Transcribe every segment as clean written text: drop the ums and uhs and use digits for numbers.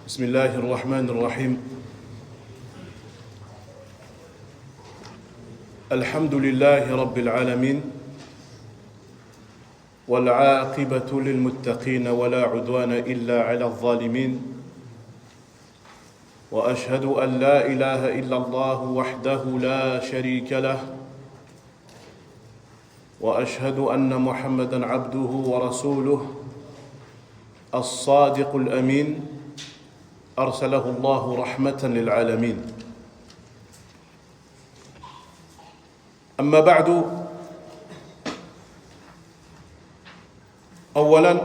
بسم الله الرحمن الرحيم. الحمد لله رب العالمين، والعاقبة للمتقين ولا عدوان إلا على الظالمين، وأشهد أن لا إله إلا الله وحده لا شريك له، وأشهد أن محمدًا عبده ورسوله الصادق الأمين أرسله الله رحمة للعالمين. أما بعد، أولاً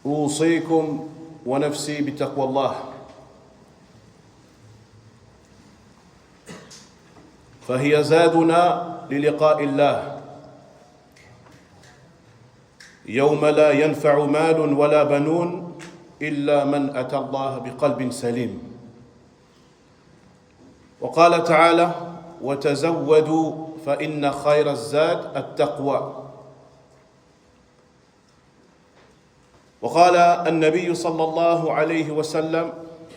أوصيكم ونفسي بتقوى الله، فهي زادنا للقاء الله يوم لا ينفع مال ولا بنون إلا من أتى الله بقلب سليم. وقال تعالى: وتزودوا فإن خير الزاد التقوى. وقال النبي صلى الله عليه وسلم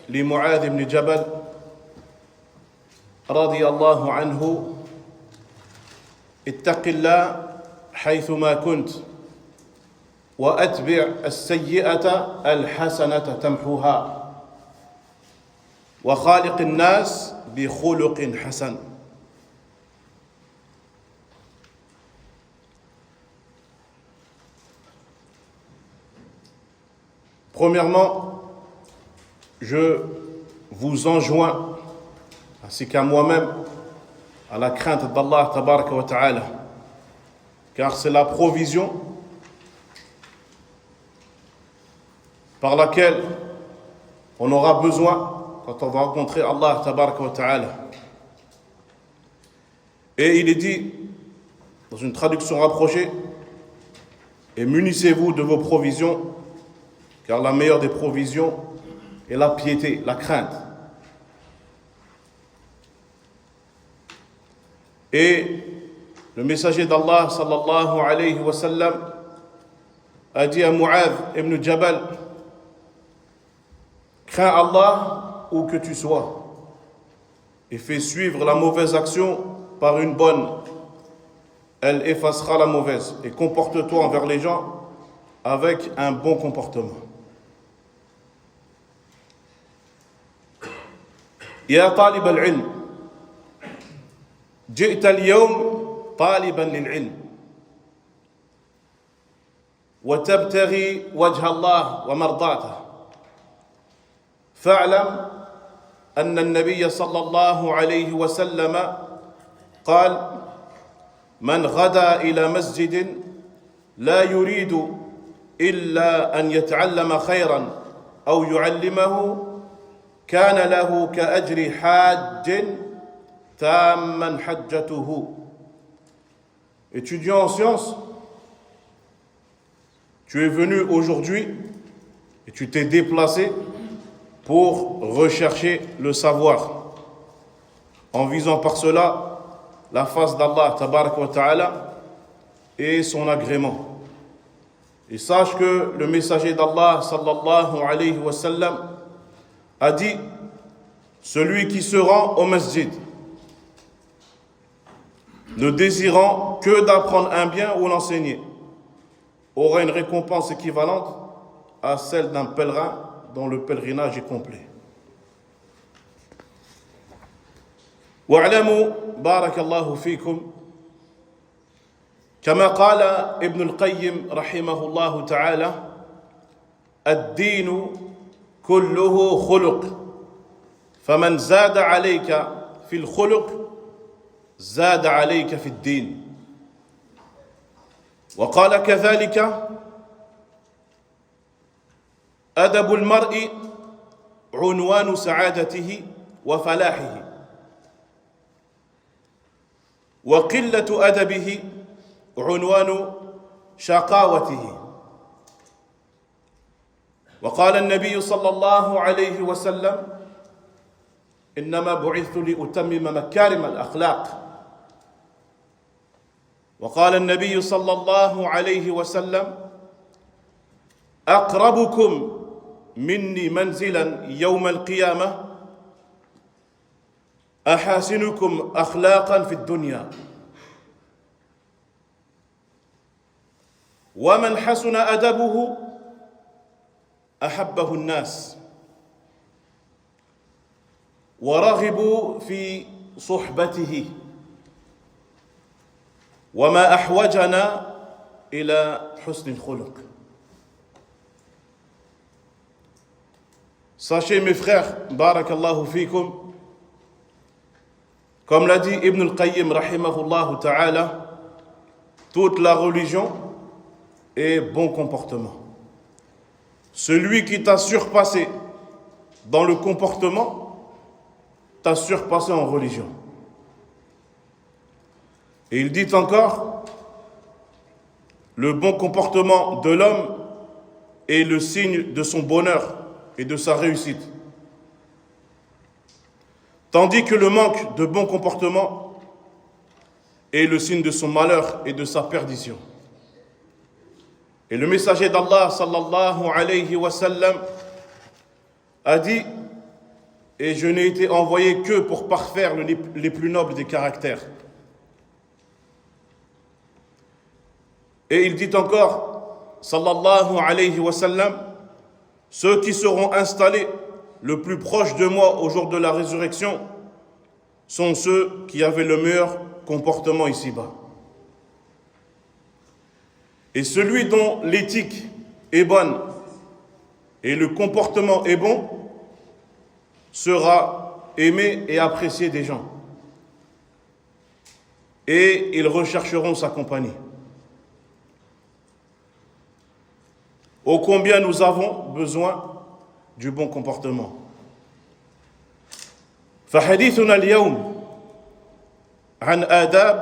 لمعاذ بن جبل رضي الله عنه: اتق الله حيثما كنت، وأتبع السيئة الحسنة تمحوها، وخالق الناس بخلق حسن. Premièrement, je vous enjoins, ainsi qu'à moi-même, à la crainte d'Allah tabaraka wa ta'ala, car c'est la provision par laquelle on aura besoin quand on va rencontrer Allah tabaraka wa ta'ala. Et il est dit dans une traduction rapprochée: et munissez-vous de vos provisions, car la meilleure des provisions est la piété, la crainte. Et le messager d'Allah sallallahu alayhi wa sallam a dit à Mu'adh ibn Jabal: crains Allah où que tu sois et fais suivre la mauvaise action par une bonne, elle effacera la mauvaise, et comporte-toi envers les gens avec un bon comportement. يا طالب العلم، جئت اليوم طالبا للعلم وتبتغي وجه الله ومرضاته، فاعلم أن النبي صلى الله عليه وسلم قال: من غدا إلى مسجد لا يريد إلا أن يتعلم خيرا أو يعلمه كان له كأجر حاج تاما حجته. Étudiant en sciences, tu es venu aujourd'hui et tu t'es déplacé pour rechercher le savoir, en visant par cela la face d'Allah tabaraka wa ta'ala et son agrément. Et sache que le messager d'Allah sallallahu alayhi wa sallam a dit: celui qui se rend au masjid ne désirant que d'apprendre un bien ou l'enseigner aura une récompense équivalente à celle d'un pèlerin dont le pèlerinage est complet. واعلموا بارك الله فيكم كما قال ابن القيم رحمه الله تعالى: الدين كله خلق، فمن زاد عليك في الخلق زاد عليك في الدين. وقال كذلك: أدب المرء عنوان سعادته وفلاحه، وقلة أدبه عنوان شقاوته. وقال النبي صلى الله عليه وسلم: إنما بعثت لأتمم مكارم الأخلاق. وقال النبي صلى الله عليه وسلم: أقربكم مني منزلا يوم القيامة أحاسنكم أخلاقا في الدنيا ومن حسن أدبه أحبه الناس ورغبوا في صحبته وما أحوجنا إلى حسن الخلق. Sachez mes frères, barakallahu fikum, comme l'a dit Ibn al-Qayyim rahimahullah ta'ala, toute la religion est bon comportement. Celui qui t'a surpassé dans le comportement t'a surpassé en religion. Et il dit encore, le bon comportement de l'homme est le signe de son bonheur et de sa réussite. Tandis que le manque de bon comportement est le signe de son malheur et de sa perdition. Et le messager d'Allah sallallahu alayhi wa sallam a dit, et je n'ai été envoyé que pour parfaire les plus nobles des caractères. Et il dit encore, sallallahu alayhi wa sallam, ceux qui seront installés le plus proche de moi au jour de la résurrection sont ceux qui avaient le meilleur comportement ici-bas. Et celui dont l'éthique est bonne et le comportement est bon sera aimé et apprécié des gens. Et ils rechercheront sa compagnie. Ô combien nous avons besoin du bon comportement. فحديثنا اليوم عن آداب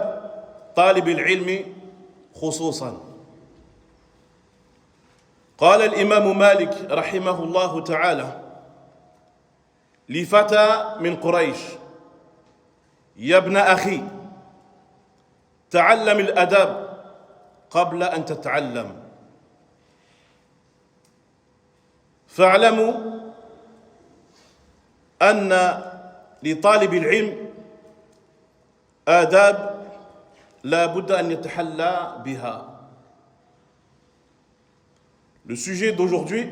طالب العلم خصوصا. قال الإمام مالك رحمه الله تعالى لفتى من قريش: يا ابن أخي تعلم الأداب قبل أن تتعلم، فاعلموا أن لطالب العلم آداب لا بد أن يتحلى بها. Le sujet d'aujourd'hui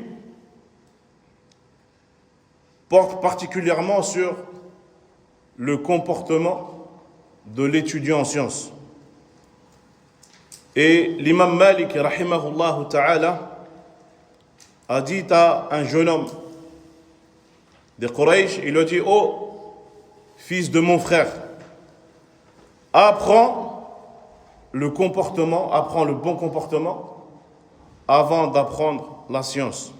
porte particulièrement sur le comportement de l'étudiant en sciences. Et l'imam Malik, rahimahullah ta'ala, a dit à un jeune homme des Quraysh, il a dit: oh, fils de mon frère, apprends le comportement, apprends le bon comportement avant d'apprendre la science.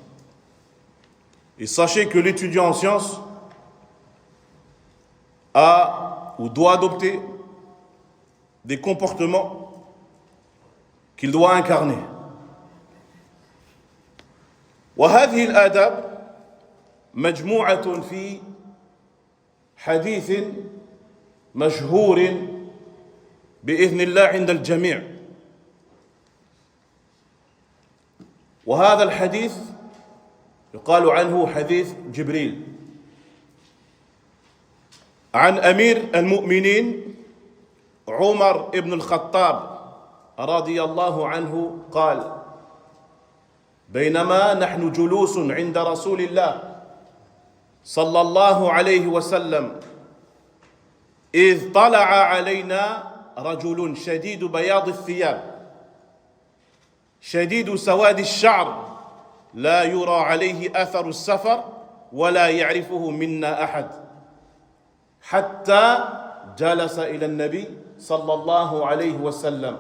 Et sachez que l'étudiant en sciences a ou doit adopter des comportements qu'il doit incarner. وهذه الآداب مجموعة في حديث مشهور بإذن الله عند الجميع. وهذا الحديث يقال عنه حديث جبريل عن أمير المؤمنين عمر بن الخطاب رضي الله عنه قال: بينما نحن جلوس عند رسول الله صلى الله عليه وسلم إذ طلع علينا رجل شديد بياض الثياب شديد سواد الشعر لا يرى عليه أثر السفر ولا يعرفه منا أحد، حتى جلس إلى النبي صلى الله عليه وسلم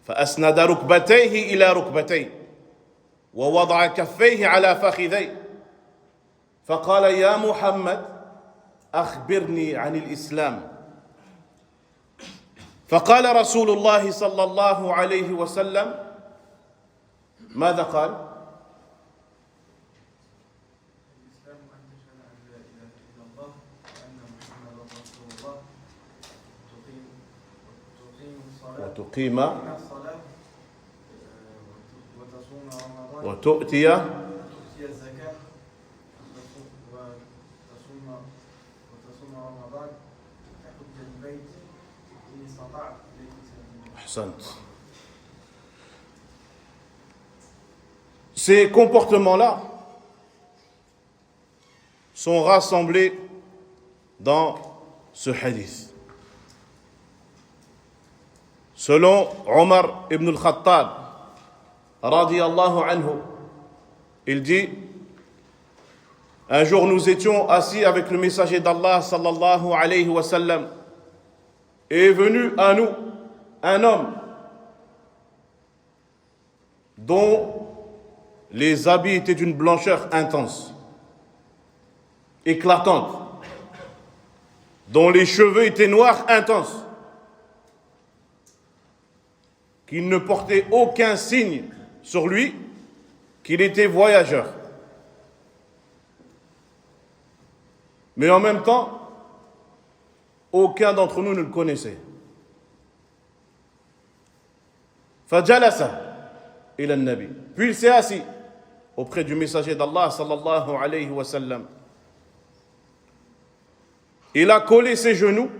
فأسند ركبتيه إلى ركبتيه ووضع كفيه على فخذيه فقال: يا محمد أخبرني عن الإسلام. فقال رسول الله صلى الله عليه وسلم: ماذا قال؟ الإسلام أن تشهد أن لا إله إلا الله وأن محمدا رسول الله وتقيم الصلاة وتصوم رمضان وتؤتي الزكاة Ahsant. Ces comportements-là sont rassemblés dans ce hadith. Selon Omar ibn al-Khattab, radiyallahu anhu, il dit: un jour nous étions assis avec le messager d'Allah sallallahu alayhi wa sallam, et est venu à nous un homme dont les habits étaient d'une blancheur intense, éclatante, dont les cheveux étaient noirs intenses, qu'il ne portait aucun signe sur lui qu'il était voyageur. Mais en même temps, aucun d'entre nous ne le connaissait. فَجَلَسَ إِلَى النَّبِي. Puis il s'est assis auprès du messager d'Allah sallallahu alayhi wa sallam. Il a collé ses genoux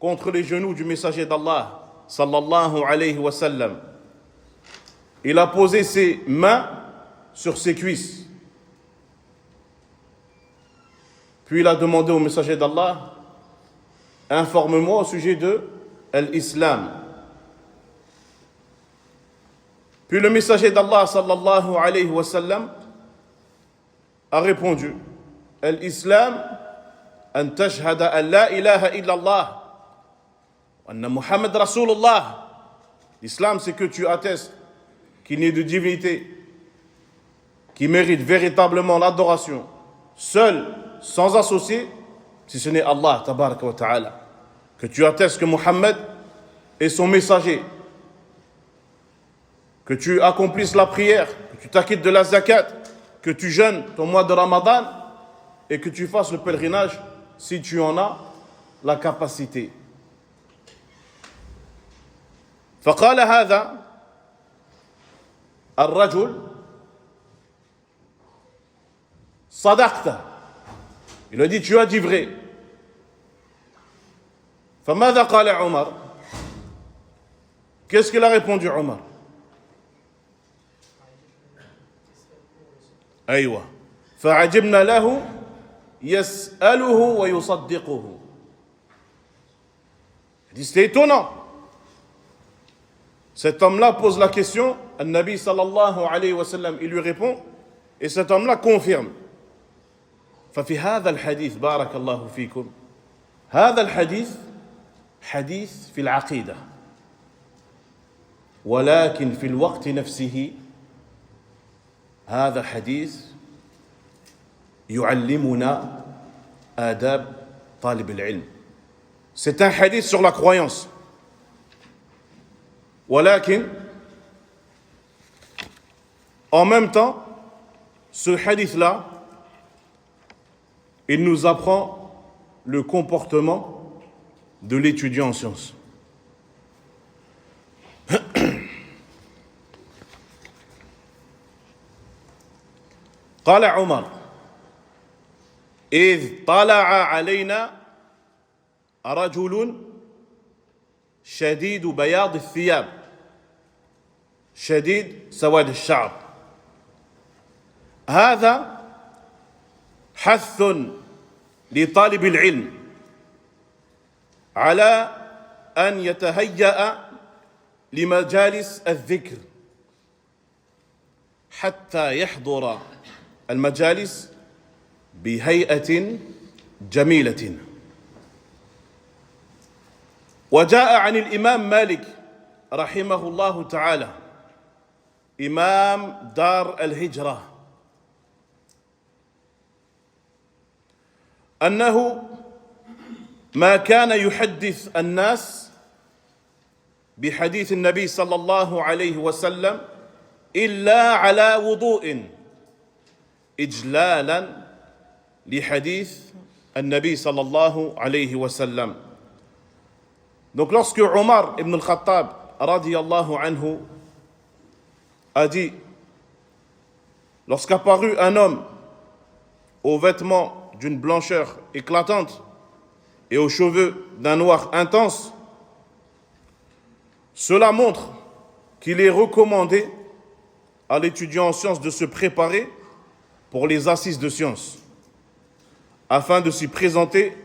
contre les genoux du messager d'Allah sallallahu alayhi wa sallam. Il a posé ses mains sur ses cuisses. Puis il a demandé au messager d'Allah: informe-moi au sujet de l'islam. Puis le messager d'Allah sallallahu alayhi wa sallam a répondu: l'islam an tashhada an la ilaha illallah wa anna Muhammad Rasulullah. L'islam, c'est que tu attestes qu'il n'y a de divinité qui mérite véritablement l'adoration, seul, sans associé, si ce n'est Allah tabaraka wa ta'ala. Que tu attestes que Muhammad est son messager, que tu accomplisses la prière, que tu t'acquittes de la zakat, que tu jeûnes ton mois de Ramadan et que tu fasses le pèlerinage si tu en as la capacité. فقال هذا الرجل صدقت. Il a dit: tu as dit vrai. فماذا قال عمر? Qu'est-ce qu'il a répondu Omar? أيوة. فعجبنا له يسأله ويصدقه. Il dit: c'est étonnant. Cet homme-là pose la question, le Nabi sallallahu alayhi wa sallam, il lui répond, et cet homme-là confirme. ففي هذا الحديث بارك الله فيكم، هذا الحديث حديث في العقيدة، ولكن في الوقت نفسه هذا حديث يعلمنا آداب طالب العلم. C'est un hadith sur la croyance. ولكن en même temps, ce hadith-là, il nous apprend le comportement de l'étudiant en sciences. قال عمر: إذ طلع علينا رجل شديد بياض الثياب شديد سواد الشعر. هذا حث لطالب العلم على أن يتهيأ لمجالس الذكر حتى يحضر المجالس بهيئة جميلة. وجاء عن الإمام مالك رحمه الله تعالى إمام دار الهجرة أنه ما كان يحدث الناس بحديث النبي صلى الله عليه وسلم إلا على وضوء إجلالا لحديث النبي صلى الله عليه وسلم. Donc lorsque Omar ibn al-Khattab radiyallahu anhu a dit, lorsqu'apparut un homme aux vêtements d'une blancheur éclatante et aux cheveux d'un noir intense, Cela montre qu'il est recommandé à l'étudiant en sciences de se préparer pour les assises de sciences, afin de s'y présenter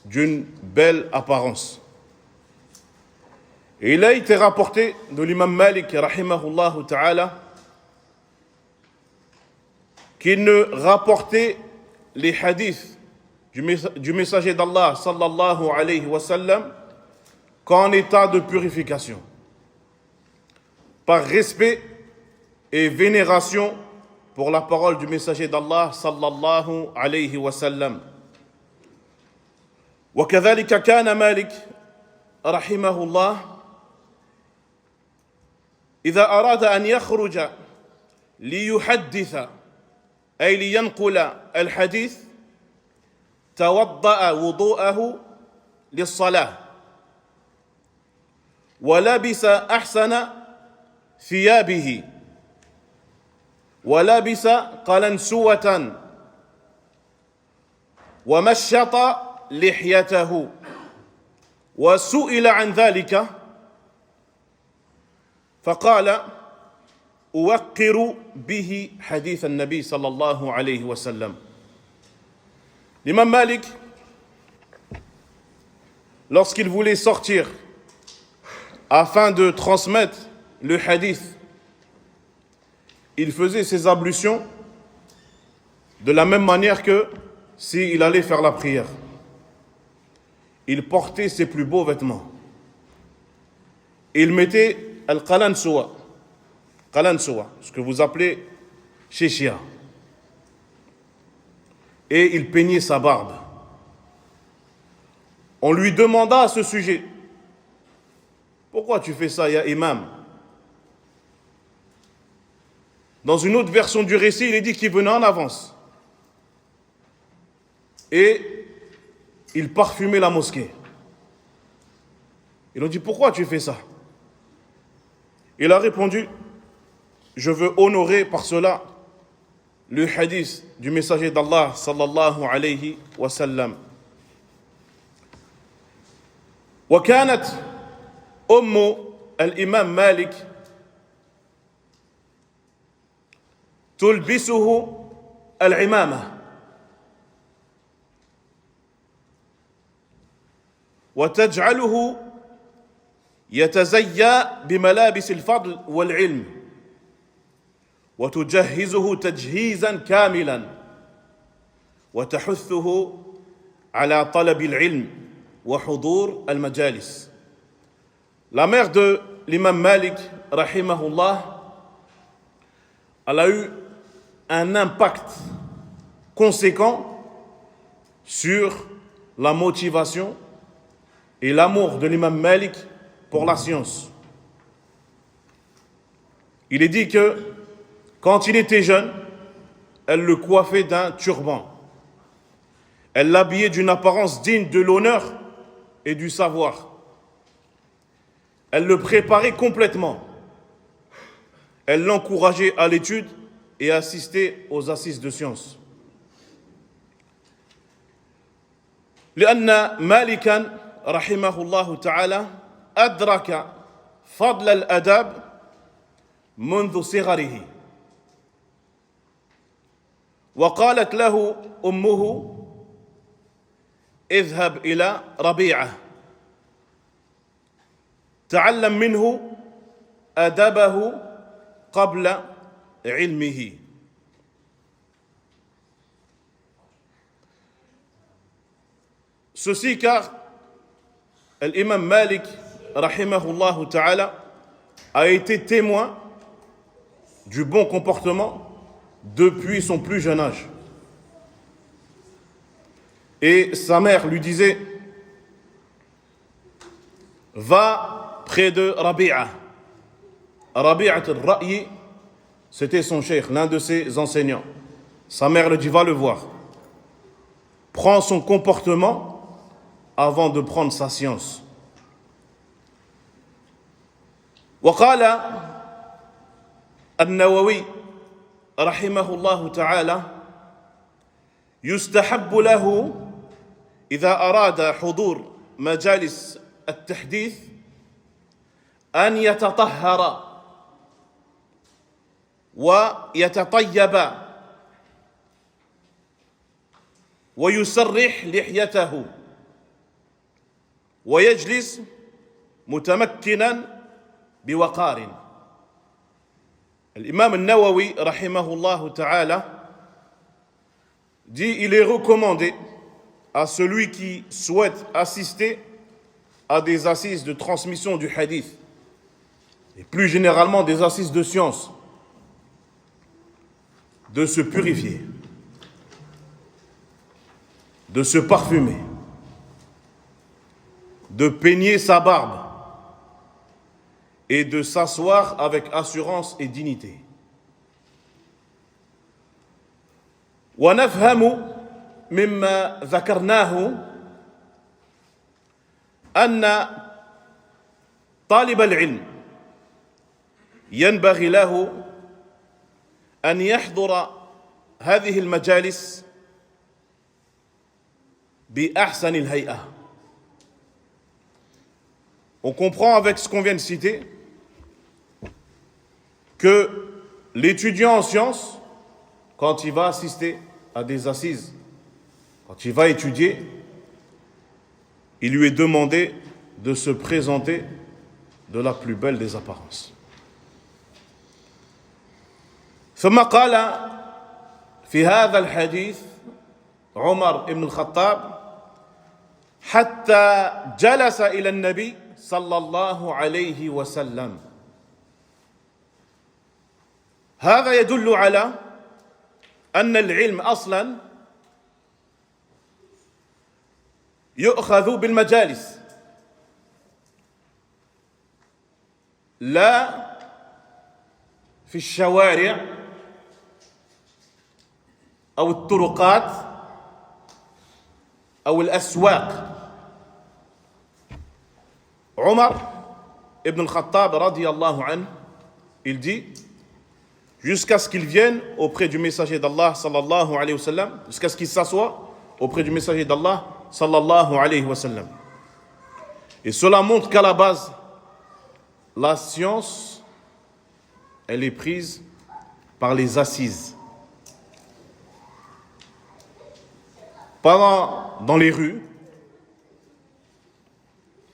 d'une belle apparence. Et il a été rapporté de l'imam Malik, rahimahullah ta'ala, qu'il ne rapportait les hadiths du messager d'Allah, sallallahu alayhi wa sallam, qu'en état de purification, par respect et vénération pour la parole du messager d'Allah, sallallahu alayhi wa sallam. وكذلك كان مالك رحمه الله إذا أراد أن يخرج ليحدث أي لينقل الحديث توضأ وضوءه للصلاة ولبس أحسن ثيابه ولبس قلنسوة ومشط لحيته وسئل عن ذلك فقال أوقر به حديث النبي صلى الله عليه وسلم. L'imam Malik, lorsqu'il voulait sortir afin de transmettre le hadith, il faisait ses ablutions de la même manière que s'il allait faire la prière. Il portait ses plus beaux vêtements. Il mettait al-qalansuwa, ce que vous appelez shishia. Et il peignait sa barbe. On lui demanda à ce sujet: pourquoi tu fais ça, ya imam? Dans une autre version du récit, il est dit qu'il venait en avance. Et il parfumait la mosquée. Ils ont dit: pourquoi tu fais ça? Il a répondu: je veux honorer par cela le hadith du messager d'Allah sallallahu alayhi wa sallam. وكانت الإمام مالك تلبسه العمامة وتجعله يتزيى بملابس الفضل والعلم وتجهزه تجهيزا كاملا وتحثه على طلب العلم وحضور المجالس. La mère de l'imam Malik, rahimahullah, elle a eu un impact conséquent sur la motivation et l'amour de l'imam Malik pour la science. Il est dit que quand il était jeune, elle le coiffait d'un turban. Elle l'habillait d'une apparence digne de l'honneur et du savoir. Elle le préparait complètement. Elle l'encourageait à l'étude et assistait aux assises de sciences. لأن مالكا رحمه الله تعالى أدرك فضل الأدب منذ صغره. وقالت له أمه: اذهب إلى ربيعة تعلم منه أدبه قبل علمه. Ceci car l'imam Malik, rahimahullah ta'ala, a été témoin du bon comportement depuis son plus jeune âge. Et sa mère lui disait: va près de Rabi'a. Rabi'a al-Ra'yi, c'était son cheikh, l'un de ses enseignants. Sa mère lui dit: va le voir. Prends son comportement avant de prendre sa science. وقال النووي رحمه الله تعالى: يستحب له إذا أراد حضور مجالس التحديث أن يتطهر ويتطيب ويسرح لحيته ويجلس متمكنا بوقار. L'imam al-Nawawi, rahimahullah ta'ala, dit il est recommandé à celui qui souhaite assister à des assises de transmission du hadith, et plus généralement des assises de science, de se purifier, de se parfumer, de peigner sa barbe et de s'asseoir avec assurance et dignité. ونفهم مما ذكرناه أن طالب العلم ينبغي له أن يحضر هذه المجالس بأحسن الهيئة. On comprend avec ce qu'on vient de citer que l'étudiant en sciences, quand il va assister à des assises, quand il va étudier, il lui est demandé de se présenter de la plus belle des apparences. ثم قال في هذا الحديث عمر بن الخطاب حتى جلس إلى النبي صلى الله عليه وسلم. هذا يدل على أن العلم أصلا يؤخذ بالمجالس لا في الشوارع أو الطرقات أو الأسواق. Omar ibn al-Khattab radiyallahu anhu, il dit, jusqu'à ce qu'il vienne auprès du messager d'Allah sallallahu alayhi wa sallam, jusqu'à ce qu'il s'assoie auprès du messager d'Allah sallallahu alayhi wa sallam. Et cela montre qu'à la base, la science, elle est prise par les assises. Pas dans les rues,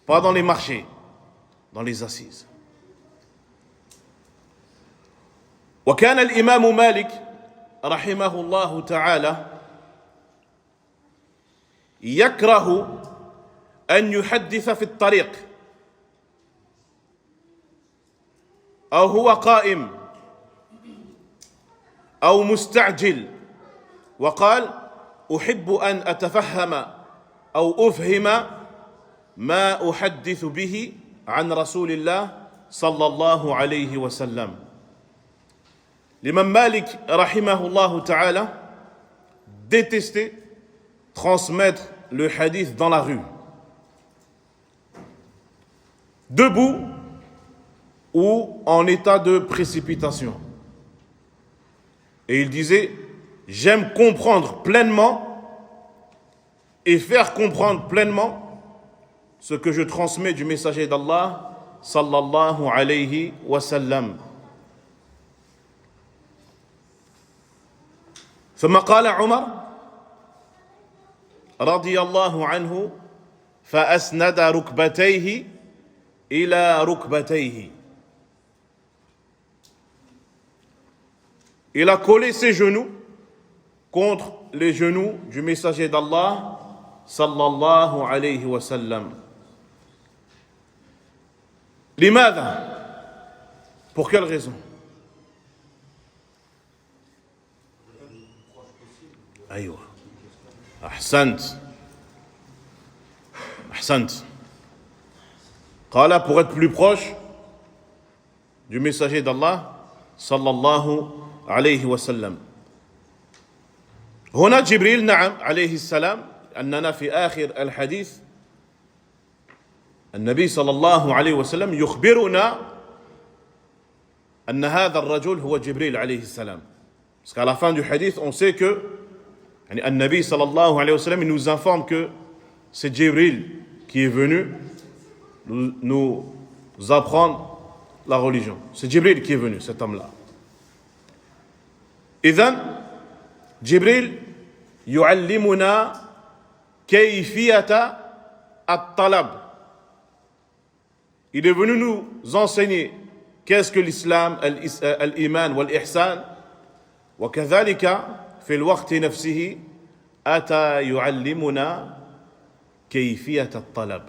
pas dans les marchés, dans les assises. وكان الإمام مالك رحمه الله تعالى يكره أن يحدث في الطريق أو هو قائم أو مستعجل، وقال أحب أن أتفهم أو أفهم ما أحدث به عن رسول الله صلى الله عليه وسلم. L'imam Malik, rahimahullah ta'ala, détestait transmettre le hadith dans la rue, debout ou en état de précipitation. Et il disait, j'aime comprendre pleinement et faire comprendre pleinement ce que je transmets du messager d'Allah sallallahu alayhi wa sallam. ثم قال عمر رضي الله عنه فأسند ركبتيه إلى ركبتيه. Il a collé ses genoux contre les genoux du messager d'Allah sallallahu alayhi wa sallam. لماذا? Pour quelle raison? أيوة أحسنت أحسنت. قال pour être plus proche du messager d'Allah sallallahu alayhi wa sallam. هنا جبريل نعم عليه السلام، أننا في آخر الحديث النبي صلى الله عليه وسلم يخبرنا أن هذا الرجل هو جبريل عليه السلام. Parce qu'à la fin du hadith, on sait que النبي صلى الله عليه وسلم nous informe que c'est Jibril qui est venu nous apprendre la religion. C'est Jibril qui est venu, cet homme-là. إذن جبريل يعلمنا كيفية الطلب. Il est venu nous enseigner qu'est-ce que l'islam, الإيمان والإحسان. وكذلك في الوقت نفسه أتى يعلمنا كيفية الطلب.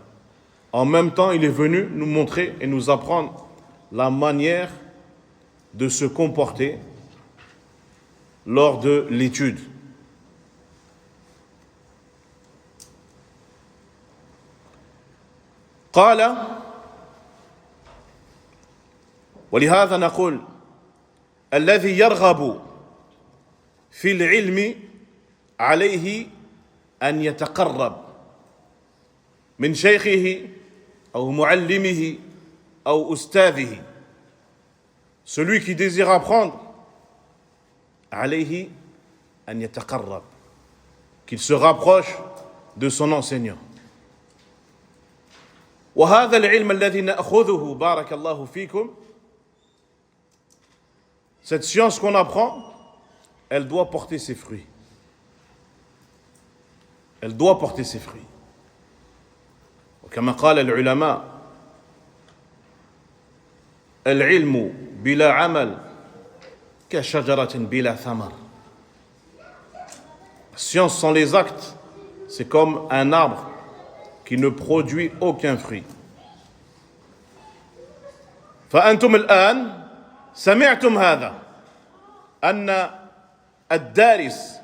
En même temps, il est venu nous montrer et nous apprendre la manière de se comporter lors de l'étude. قال ولهذا نقول الذي يرغب في العلم عليه أن يتقرب من شيخه أو معلمه أو أستاذه. Celui qui désire apprendre, عليه أن يتقرب, qu'il se rapproche de son enseignant. وهذا العلم الذي نأخذه بارك الله فيكم, cette science qu'on apprend, elle doit porter ses fruits. Elle doit porter ses fruits. وكما قال العلماء العلم بلا عمل كشجرة بلا ثمر. La science sans les actes, c'est comme un arbre qui ne produit aucun fruit. فأنتم الآن سمعتم هذا أن الدارس,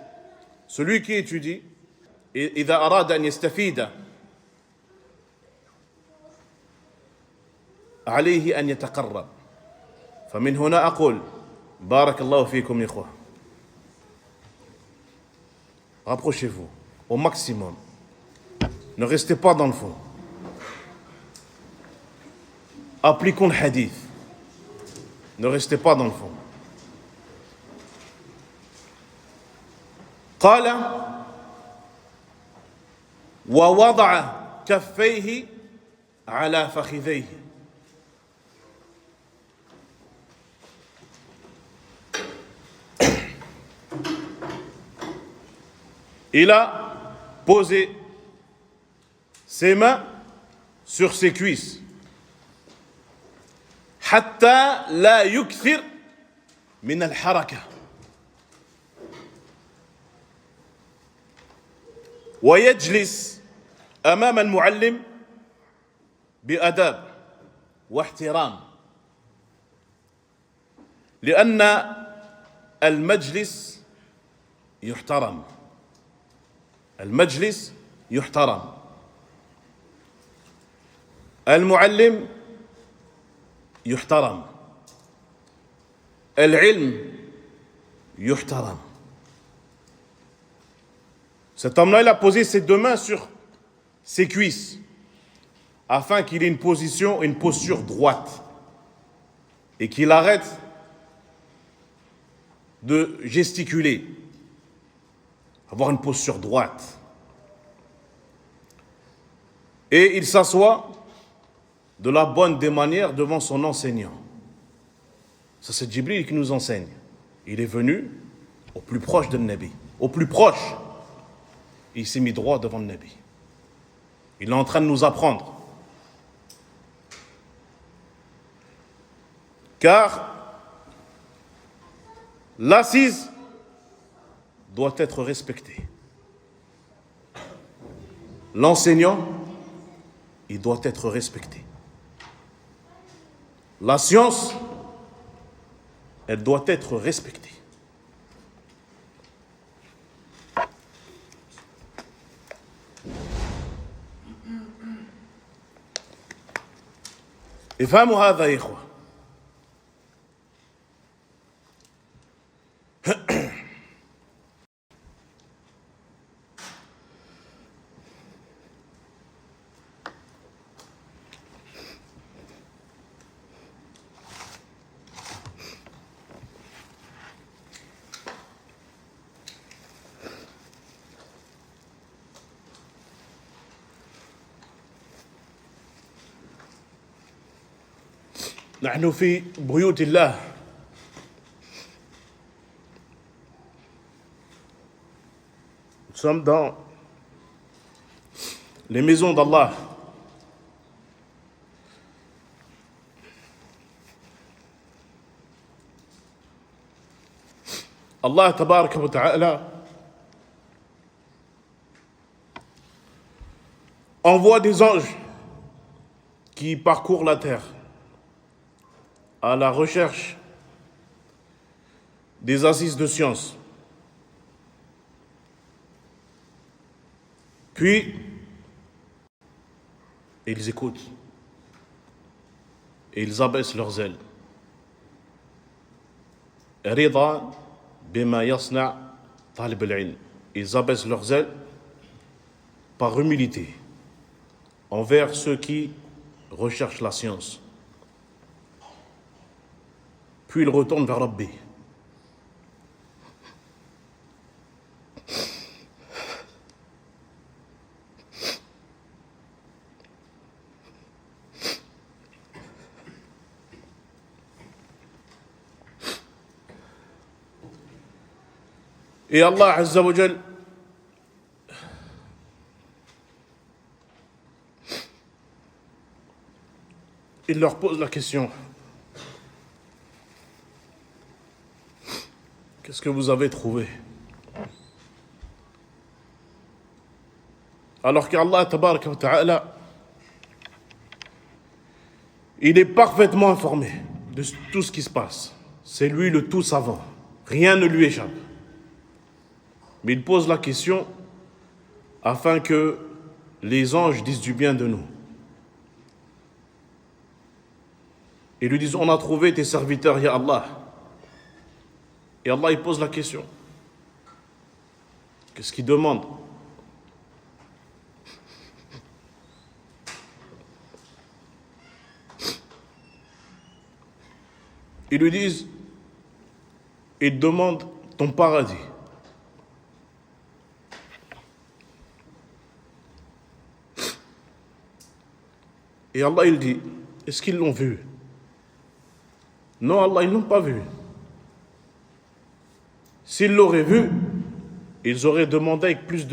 celui qui étudie, إذا أراد أن يستفيد عليه أن يتقرب. فمن هنا أقول بارك الله فيكم إخوة, rapprochez-vous au maximum, ne restez pas dans le fond, appliquons le hadith, ne restez pas dans le fond. قال ووضع كفيه على فخذيه. Il a posé ses mains sur ses cuisses. حتى لا يكثر من الحركة. ويجلس أمام المعلم بأداب واحترام. لأن المجلس يحترم. المجلس يحترم. المعلم يحترم. العلم يحترم. Cet homme-là, il a posé ses deux mains sur ses cuisses afin qu'il ait une posture droite et qu'il arrête de gesticuler, avoir une posture droite. Et il s'assoit de la bonne des manières devant son enseignant. Ça, c'est Jibril qui nous enseigne. Il est venu au plus proche de Nabi, au plus proche. Il s'est mis droit devant le Nabi. Il est en train de nous apprendre. Car l'assise doit être respectée. L'enseignant, il doit être respecté. La science, elle doit être respectée. افهموا هذا يا إخوة. نحن في بيوت الله. Nous sommes dans les maisons d'Allah. Allah tabaraka wa ta'ala envoie des anges qui parcourent la terre à la recherche des assises de science. Puis, ils écoutent et ils abaissent leurs ailes. Rida bima yasna talib al-ilm. Ils abaissent leurs ailes par humilité envers ceux qui recherchent la science. Puis ils retournent vers Rabbi. Et Allah Azza wa Jal il leur pose la question: qu'est-ce que vous avez trouvé? Alors qu'Allah tabaraka wa ta'ala, il est parfaitement informé de tout ce qui se passe. C'est lui le tout savant. Rien ne lui échappe. Mais il pose la question afin que les anges disent du bien de nous. Ils lui disent: on a trouvé tes serviteurs, ya Allah. Et Allah, il pose la question. Qu'est-ce qu'il demande? Ils lui disent, ils demandent ton paradis. Et Allah, il dit, est-ce qu'ils l'ont vu? Non, Allah, ils ne l'ont pas vu. S'ils l'auraient vu, ils auraient demandé avec plus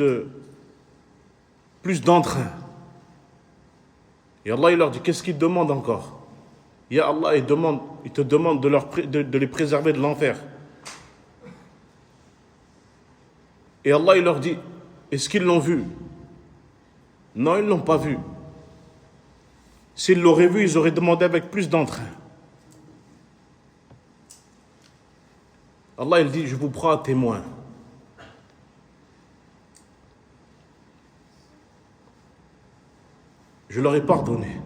d'entrain. Et Allah, il leur dit, qu'est-ce qu'ils demandent encore? Ya Allah, il te demande de les préserver de l'enfer. Et Allah, il leur dit, est-ce qu'ils l'ont vu? Non, ils ne l'ont pas vu. S'ils l'auraient vu, ils auraient demandé avec plus d'entrain. Allah, il dit, je vous prends à témoin. Je leur ai pardonné.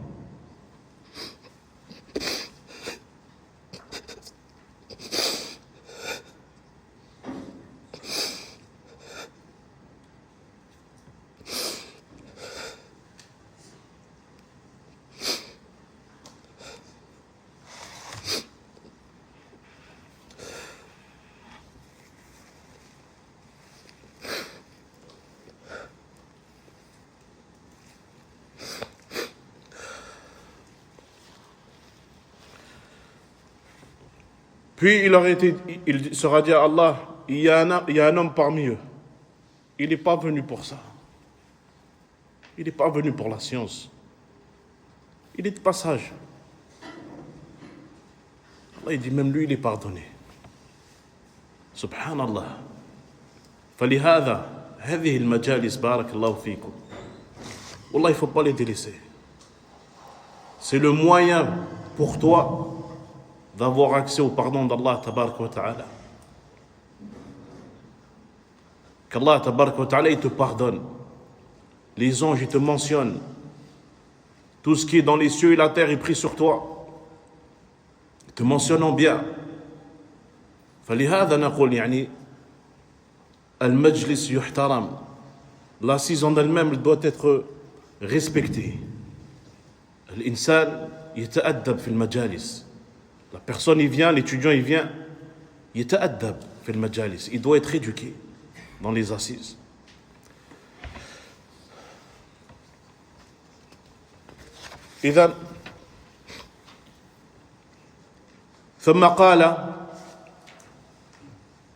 Puis il sera dit à Allah, il y a un homme parmi eux. Il n'est pas venu pour ça. Il n'est pas venu pour la science. Il est de passage. Allah, il dit, même lui, il est pardonné. Subhanallah. فلهذا هذه المجالس بارك الله فيكم. Wallah, il ne faut pas les délaisser. C'est le moyen pour toi d'avoir accès au pardon d'Allah tabaraka wa ta'ala. Qu'Allah tabaraka wa ta'ala, il te pardonne. Les anges, ils te mentionnent. Tout ce qui est dans les cieux et la terre est pris sur toi. Ils te mentionnent en bien. فلهذا نقول يعني المجلس يحترم. L'assise en elle-même doit être respectée. الإنسان يتأدب في المجالس. La personne, il vient, l'étudiant, il vient, يتأدب في المجالس. Il doit être éduqué dans les assises. إذن ثم قال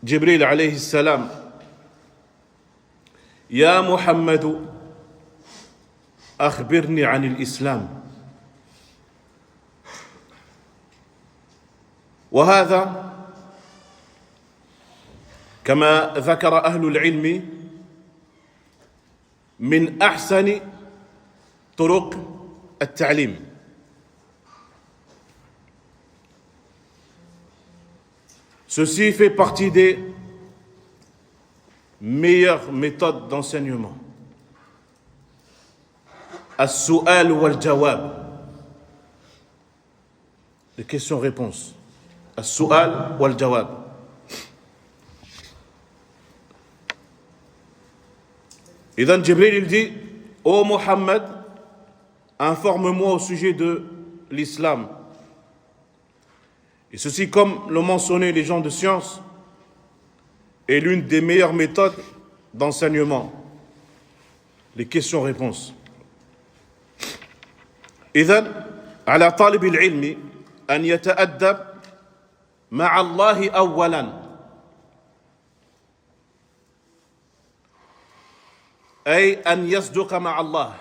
جبريل عليه السلام يا محمد أخبرني عن الإسلام. وهذا كما ذكر أهل العلم من أحسن طرق التعليم. Ceci fait partie des meilleures méthodes d'enseignement. As-su'al wal-jawab. Les questions-réponses. As-su'al wal-jawab. Idan Jibril il dit, ô Mohammed, informe-moi au sujet de l'islam. Et ceci, comme l'ont mentionné les gens de science, est l'une des meilleures méthodes d'enseignement. Les questions-réponses. إذن على طالب العلم أن يتأدب مع الله أولا، أي أن يصدق مع الله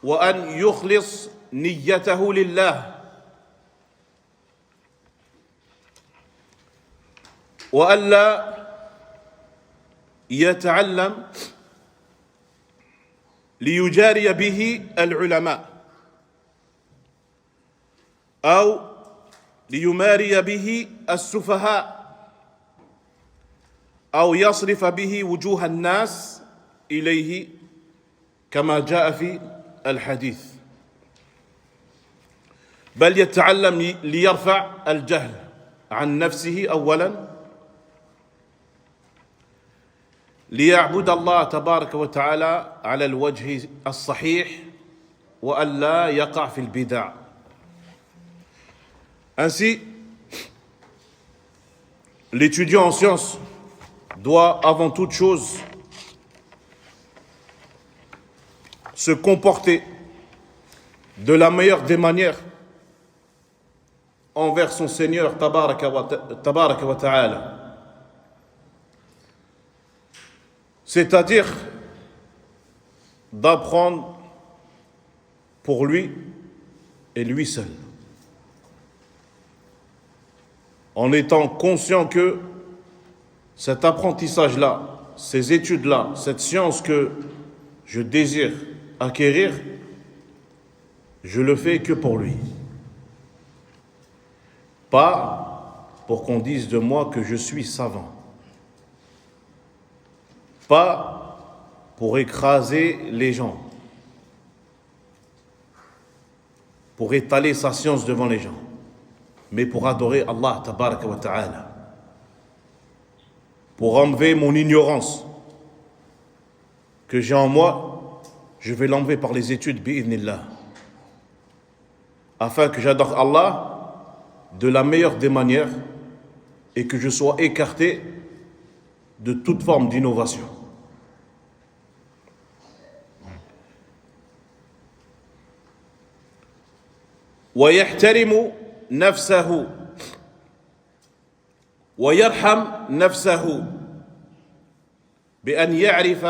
وأن يخلص نيته لله، وألا يتعلم ليجاري به العلماء أو ليماري به السفهاء أو يصرف به وجوه الناس إليه كما جاء في الحديث، بل يتعلم ليرفع الجهل عن نفسه أولا، ليعبد الله تبارك وتعالى على الوجه الصحيح وألا يقع في البدع. Ainsi, l'étudiant en sciences doit avant toute chose se comporter de la meilleure des manières envers son Seigneur tabaraka wa ta'ala. C'est-à-dire d'apprendre pour lui et lui seul, en étant conscient que cet apprentissage-là, ces études-là, cette science que je désire acquérir, je le fais que pour lui. Pas pour qu'on dise de moi que je suis savant. Pas pour écraser les gens, pour étaler sa science devant les gens, mais pour adorer Allah tabaraka wa ta'ala, pour enlever mon ignorance que j'ai en moi, je vais l'enlever par les études bi'idhnillah, afin que j'adore Allah de la meilleure des manières et que je sois écarté de toute forme d'innovation. ويحترم نفسه ويرحم نفسه بأن يعرف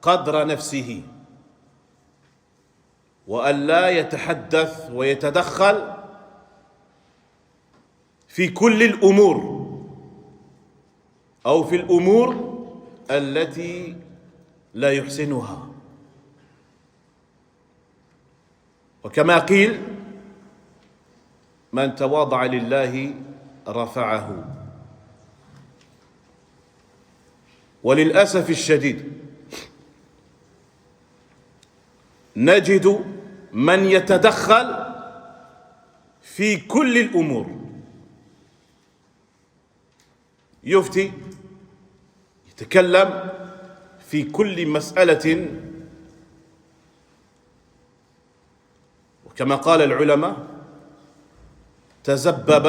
قدر نفسه وأن لا يتحدث ويتدخل في كل الأمور أو في الأمور التي لا يحسنها. وكما قيل من تواضع لله رفعه. وللأسف الشديد نجد من يتدخل في كل الأمور، يفتي، يتكلم في كل مسألة، وكما قال العلماء تزبب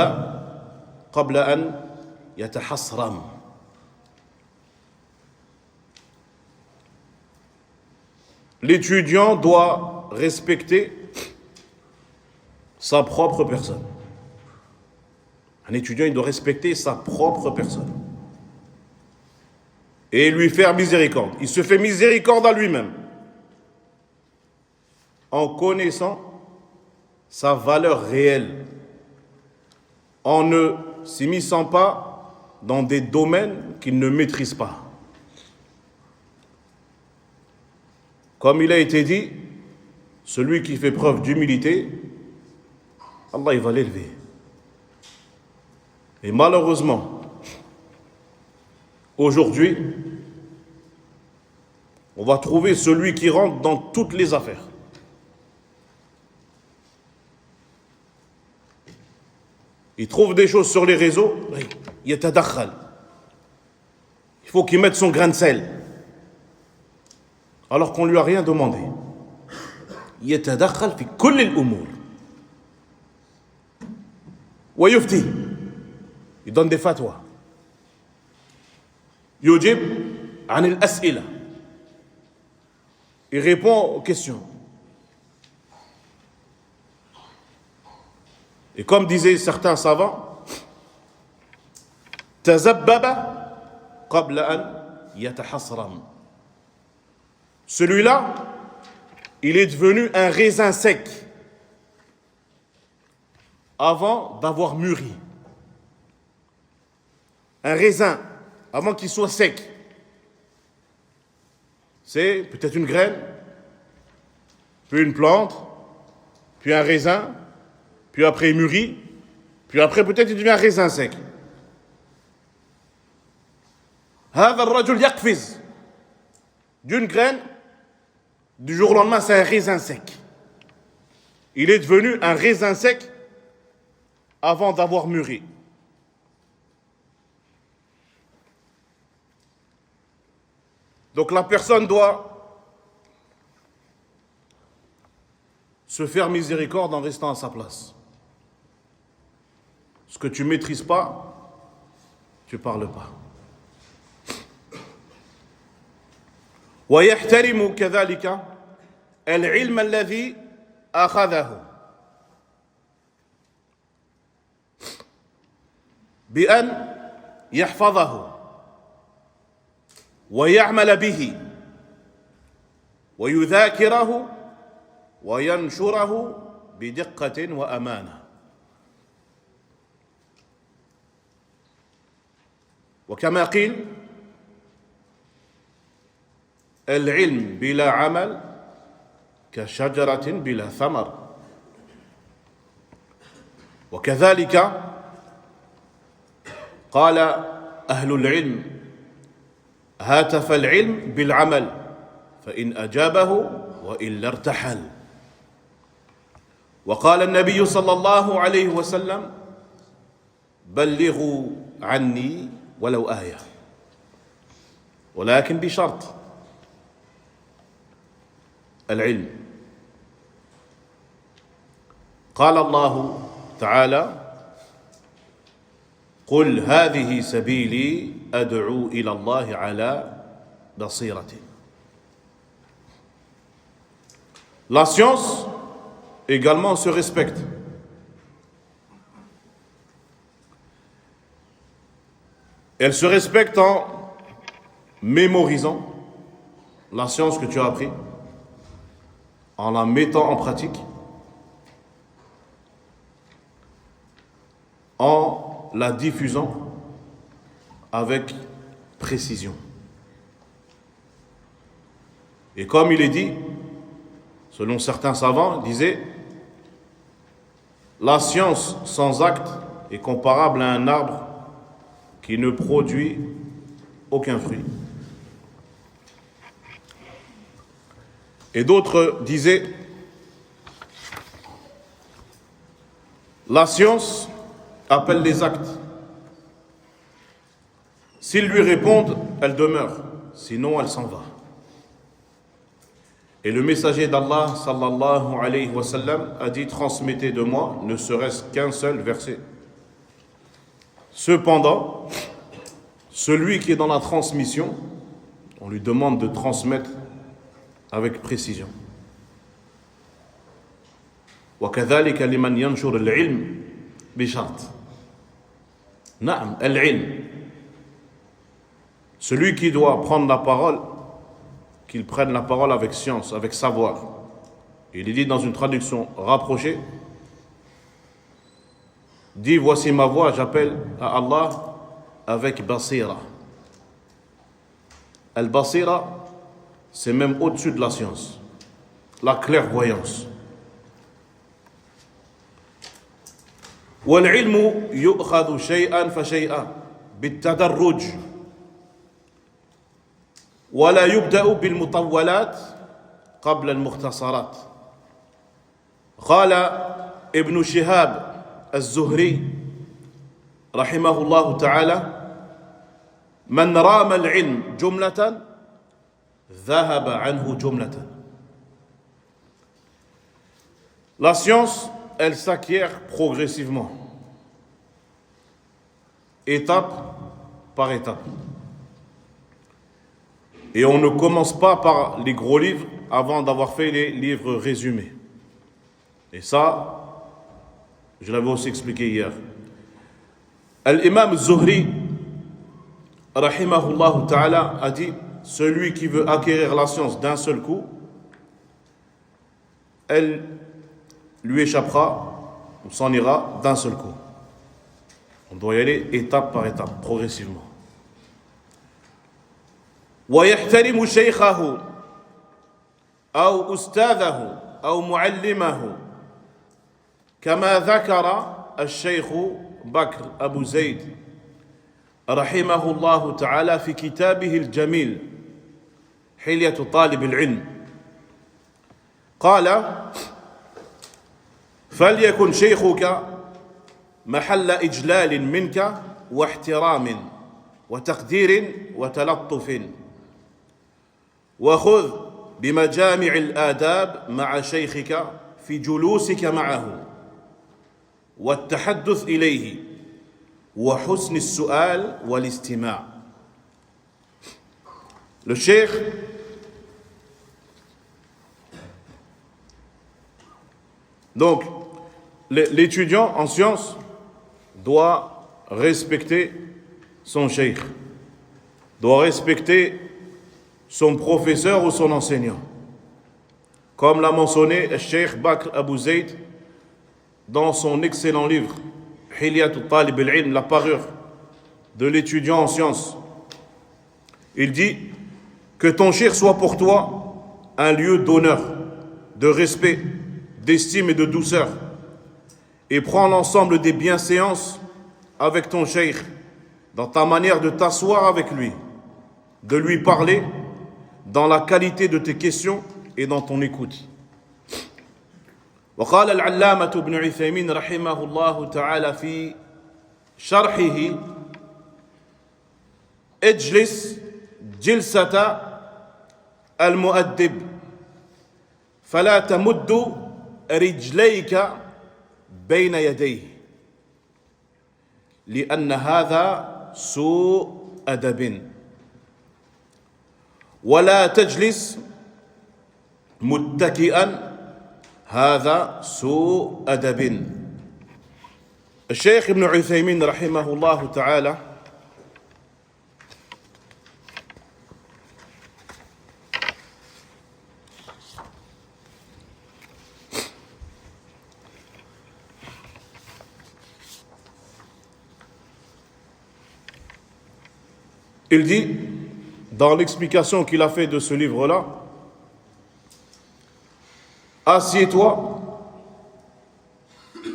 قبل أن يتحصرم. L'étudiant doit respecter sa propre personne. Un étudiant, il doit respecter sa propre personne. Et lui faire miséricorde. Il se fait miséricorde à lui-même. En connaissant sa valeur réelle. En ne s'immisçant pas dans des domaines qu'il ne maîtrise pas. Comme il a été dit, celui qui fait preuve d'humilité, Allah il va l'élever. Et malheureusement, aujourd'hui, on va trouver celui qui rentre dans toutes les affaires. Il trouve des choses sur les réseaux, il y a tadakhal. Il faut qu'il mette son grain de sel. Alors qu'on ne lui a rien demandé. Il y a tadakhal fi kull al-umur. Wa yufti. Il donne des fatwas. Yujib an al-as'ila. Il répond aux questions. Et comme disaient certains savants, tazabbaba qabla an yatahasram. Celui-là, il est devenu un raisin sec avant d'avoir mûri. Un raisin, avant qu'il soit sec, c'est peut-être une graine, puis une plante, puis un raisin, puis après il mûrit, puis après peut-être il devient un raisin sec. هذا الرجل يقفز d'une graine, du jour au lendemain c'est un raisin sec. Il est devenu un raisin sec avant d'avoir mûri. Donc la personne doit se faire miséricorde en restant à sa place. Ce que tu ne maîtrises pas, tu ne parles pas. ويحترم كذلك العلم الذي أخذه بأن يحفظه ويعمل به ويذاكره وينشره بدقة وأمانة. وكما قيل العلم بلا عمل كشجرة بلا ثمر. وكذلك قال أهل العلم هاتف العلم بالعمل فإن أجابه وإلا ارتحل. وقال النبي صلى الله عليه وسلم بلغوا عني ولو آية ولكن بشرط العلم. قال الله تعالى قل هذه سبيلي أدعو إلى الله على بصيرة. La science également se respecte. Elle se respecte en mémorisant la science que tu as appris, en la mettant en pratique, en la diffusant avec précision. Et comme il est dit, selon certains savants, disaient, la science sans acte est comparable à un arbre qui ne produit aucun fruit. Et d'autres disaient, la science appelle les actes. S'ils lui répondent, elle demeure, sinon elle s'en va. Et le messager d'Allah, sallallahu alayhi wa sallam, a dit, transmettez de moi, ne serait-ce qu'un seul verset. Cependant, celui qui est dans la transmission, on lui demande de transmettre avec précision. وكذلك لمن ينشر العلم بشرط. نعم العلم. Celui qui doit prendre la parole, qu'il prenne la parole avec science, avec savoir. Il est dit dans une traduction rapprochée, dit voici ma voix, j'appelle à Allah avec basira. Al-basira, c'est même au-dessus de la science, la clairvoyance. والعلم يؤخذ شيئا فشيئا بالتدرج ولا يبدأ بالمطولات قبل المختصرات. قال ابن شهاب الزهري رحمه الله تعالى: من رام العلم جملة ذهب عنه جملة. La science, elle s'acquiert progressivement, étape par étape. Et on ne commence pas par les gros livres avant d'avoir fait les livres résumés. Et ça, je l'avais aussi expliqué hier. Al-Imam Zuhri, rahimahullah ta'ala, a dit: celui qui veut acquérir la science d'un seul coup, elle lui échappera, ou s'en ira d'un seul coup. On doit y aller étape par étape, progressivement. ويحترم شيخه أو أستاذه أو معلمه كما ذكر الشيخ بكر أبو زيد رحمه الله تعالى في كتابه الجميل حلية طالب العلم. قال: فليكن شيخك محل إجلال منك واحترام وتقدير وتلطف، وخذ بمجامع الآداب مع شيخك في جلوسك معه والتحدث إليه وحسن السؤال والاستماع. Le cheikh, donc l'étudiant en sciences doit respecter son cheikh, doit respecter son professeur ou son enseignant. Comme l'a mentionné le cheikh Bakr Abu Zayd dans son excellent livre Hilyat Talib al-Ilm, la parure de l'étudiant en sciences. Il dit que ton cheikh soit pour toi un lieu d'honneur, de respect, d'estime et de douceur, et prends l'ensemble des bienséances avec ton cheikh dans ta manière de t'asseoir avec lui, de lui parler, dans la qualité de tes questions et dans ton écoute. وقال العلامة ابن عثيمين رحمه الله تعالى في شرحه: اجلس جلسة المؤدب فلا تمد رجليك بين يديه لأن هذا سوء أدب، ولا تجلس متكئا هذا سوء أدب. الشيخ ابن عثيمين رحمه الله تعالى il dit, dans l'explication qu'il a fait de ce livre-là: assieds-toi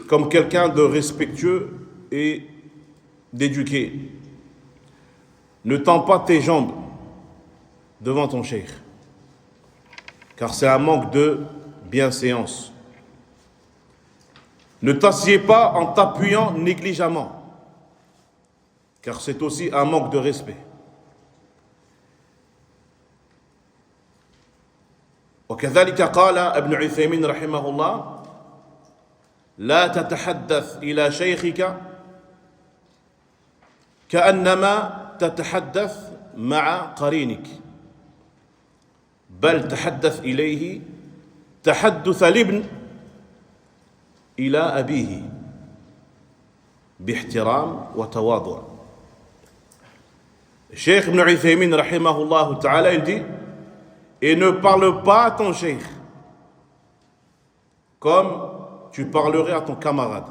comme quelqu'un de respectueux et d'éduqué. Ne tends pas tes jambes devant ton cheikh, car c'est un manque de bienséance. Ne t'assieds pas en t'appuyant négligemment, car c'est aussi un manque de respect. وكذلك قال ابن عثيمين رحمه الله: لا تتحدث إلى شيخك كأنما تتحدث مع قرينك، بل تحدث إليه تحدث الابن إلى أبيه باحترام وتواضع. Cheikh Ibn Uthaymin rahimahullah ta'ala, il dit, et ne parle pas à ton cheikh comme tu parlerais à ton camarade,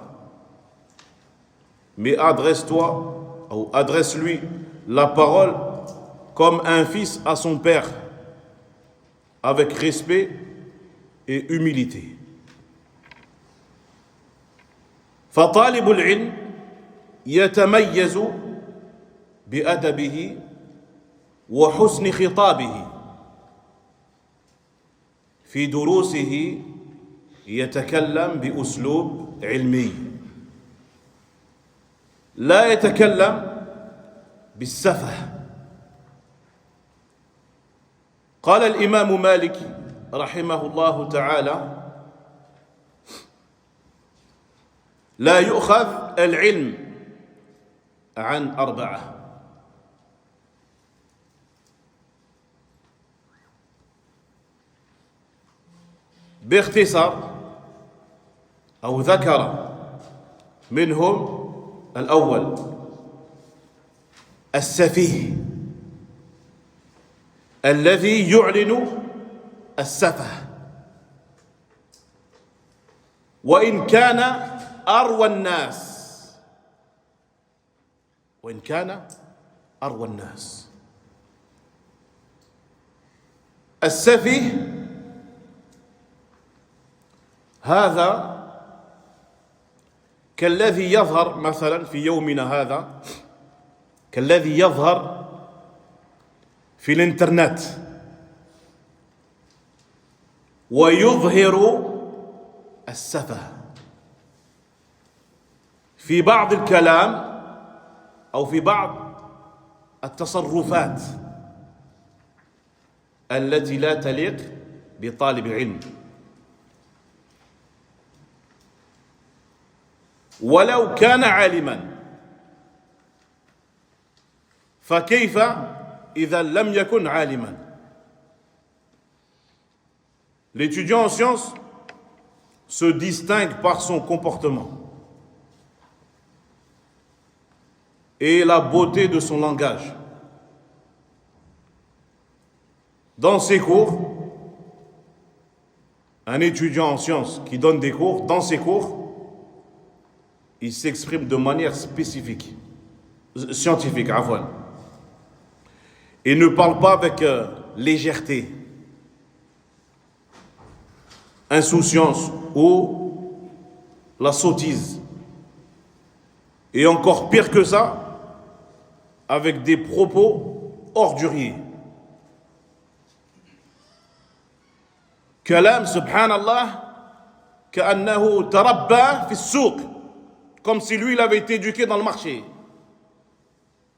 mais adresse-toi ou adresse-lui la parole comme un fils à son père, avec respect et humilité. فطالب العلم يتميز بأدبه وحسن خطابه. في دروسه يتكلم بأسلوب علمي، لا يتكلم بالسفه. قال الإمام مالك رحمه الله تعالى: لا يؤخذ العلم عن أربعة: باختصار، أو ذكر منهم: الأول السفيه الذي يعلن السفه، وإن كان أروى الناس، وإن كان أروى الناس. السفيه هذا كالذي يظهر مثلا في يومنا هذا، كالذي يظهر في الانترنت ويظهر السفه في بعض الكلام أو في بعض التصرفات التي لا تليق بطالب العلم. ولو كان عالما، فكيف إذا لم يكن عالما؟ L'étudiant en sciences se distingue par son comportement et la beauté de son langage. Dans ses cours, un étudiant en sciences qui donne des cours, dans ses cours, il s'exprime de manière spécifique, scientifique, afwan. Il ne parle pas avec légèreté, insouciance ou la sottise. Et encore pire que ça, avec des propos orduriers. Kalam, subhanallah, كأنه تربى في السوق, comme si lui, il avait été éduqué dans le marché.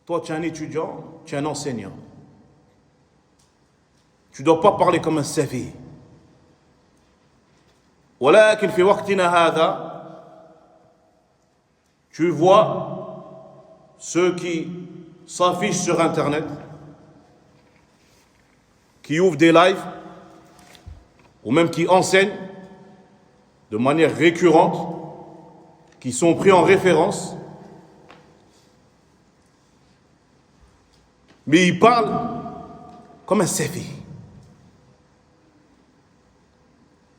Toi, tu es un étudiant, tu es un enseignant. Tu ne dois pas parler comme un safi. ولكن في وقتنا هذا, tu vois ceux qui s'affichent sur Internet, qui ouvrent des lives, ou même qui enseignent de manière récurrente, qui sont pris en référence, mais ils parlent comme un safi.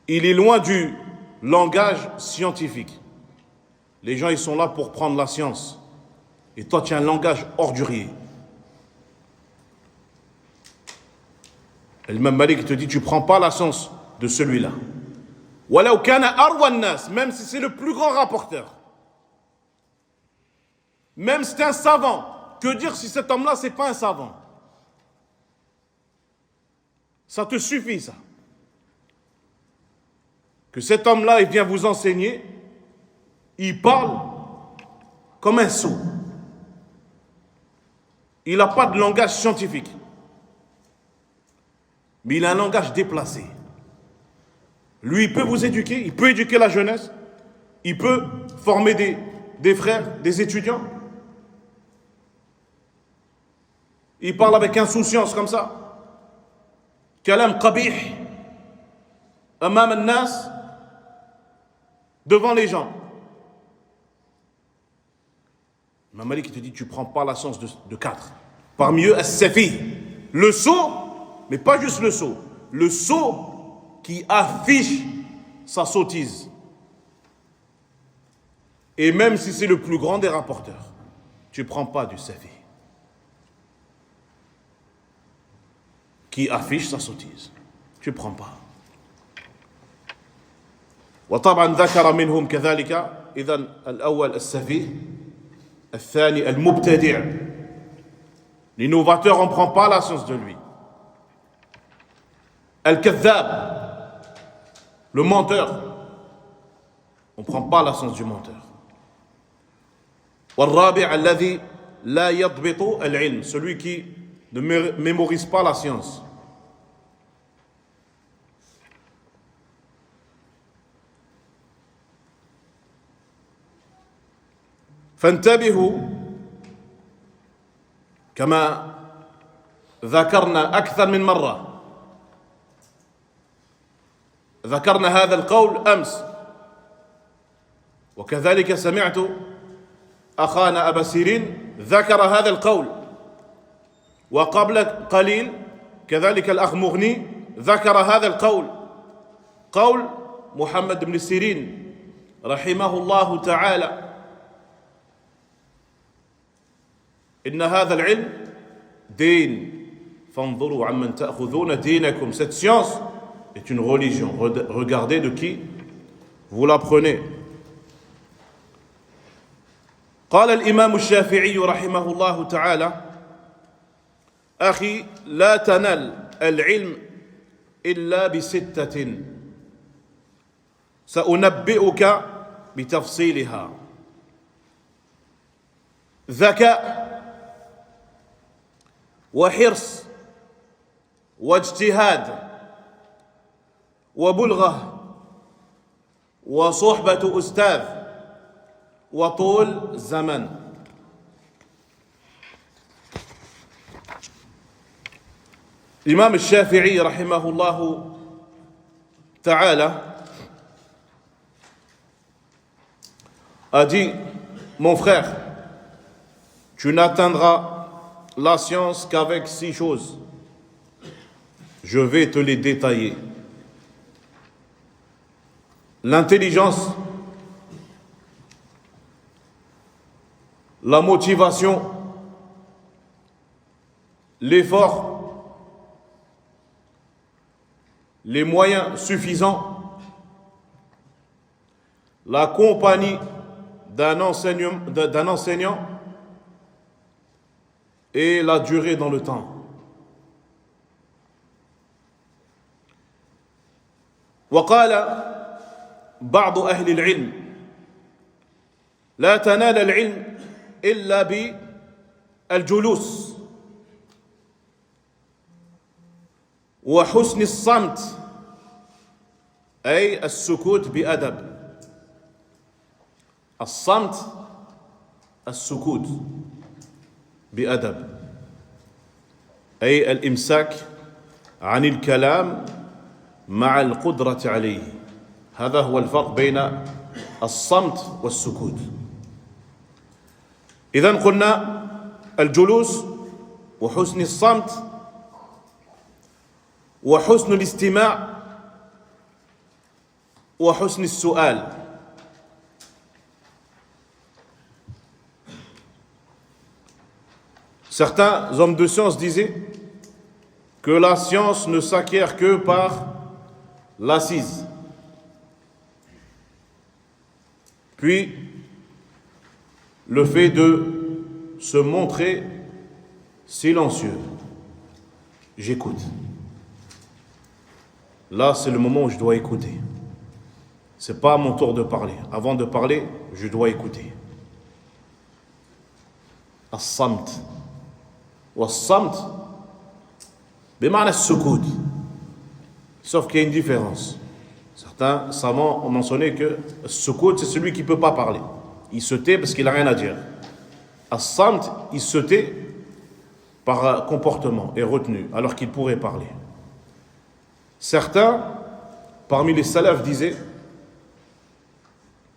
Il est loin du langage scientifique. Les gens, ils sont là pour prendre la science. Et toi, tu as un langage ordurier. Et l'imam Malik te dit, tu ne prends pas la science de celui-là. Walau kana arwa an-nas, même si c'est le plus grand rapporteur. Même si c'est un savant. Que dire si cet homme-là, c'est pas un savant? Ça te suffit, ça. Que cet homme-là, il vient vous enseigner, il parle comme un sot. Il n'a pas de langage scientifique. Mais il a un langage déplacé. Lui, il peut vous éduquer, il peut éduquer la jeunesse, il peut former des frères, des étudiants. Il parle avec insouciance comme ça. Kalam qabih, amam al-nas. devant les gens. Imam Malik te dit, tu ne prends pas la science de 4. Parmi eux, as-safi, le sot, mais pas juste le sot qui affiche sa sottise. Et même si c'est le plus grand des rapporteurs, tu ne prends pas du safi qui affiche sa sottise. Tu ne prends pas. وطبعا ذكر منهم كذلك إذن الأول السفيه الثاني المبتدع. L'innovateur, on ne prend pas la science de lui. Al-Kadhab, le menteur, on ne prend pas la science du menteur. والرابع الذي لا يضبط العلم, celui qui ne mémorise pas la science. فانتبهوا كما ذكرنا أكثر من مرة. ذكرنا هذا القول أمس، وكذلك سمعت أخانا أبا سيرين ذكر هذا القول، وقبل قليل كذلك الأخ مغني ذكر هذا القول، قول محمد بن سيرين رحمه الله تعالى: إن هذا العلم دين فانظروا عمن تأخذون دينكم. Cette science est une religion. Regardez de qui vous l'apprenez. قال الإمام الشافعي رحمه الله تعالى: أخي لا تنال العلم إلا بستة سأنبئك بتفصيلها: ذكاء وحرص واجتهاد وبلغة وصحبة أستاذ وطول زمن. L'imam al-Shafi'i rahimahullah ta'ala a dit: mon frère, tu n'atteindras la science qu'avec 6 choses. Je vais te les détailler. L'intelligence, la motivation, l'effort, les moyens suffisants, la compagnie d'un enseignant et la durée dans le temps. وقال بعض أهل العلم: لا تنال العلم إلا بالجلوس وحسن الصمت، أي السكوت بأدب. الصمت السكوت بأدب، أي الإمساك عن الكلام مع القدرة عليه. هذا هو الفرق بين الصمت والسكوت. إذن قلنا الجلوس وحسن الصمت وحسن الاستماع وحسن السؤال. Certains hommes de science disaient que la science ne s'acquiert que par l'assise, puis le fait de se montrer silencieux. J'écoute. Là, c'est le moment où je dois écouter. C'est pas à mon tour de parler. Avant de parler, je dois écouter. As-samt. Was-samt, bima'na as-sukut. Sauf qu'il y a une différence. Certains savants ont mentionné que as-sukut, c'est celui qui ne peut pas parler. Il se tait parce qu'il n'a rien à dire. As-samt, il se tait par comportement et retenue, alors qu'il pourrait parler. Certains, parmi les salafs, disaient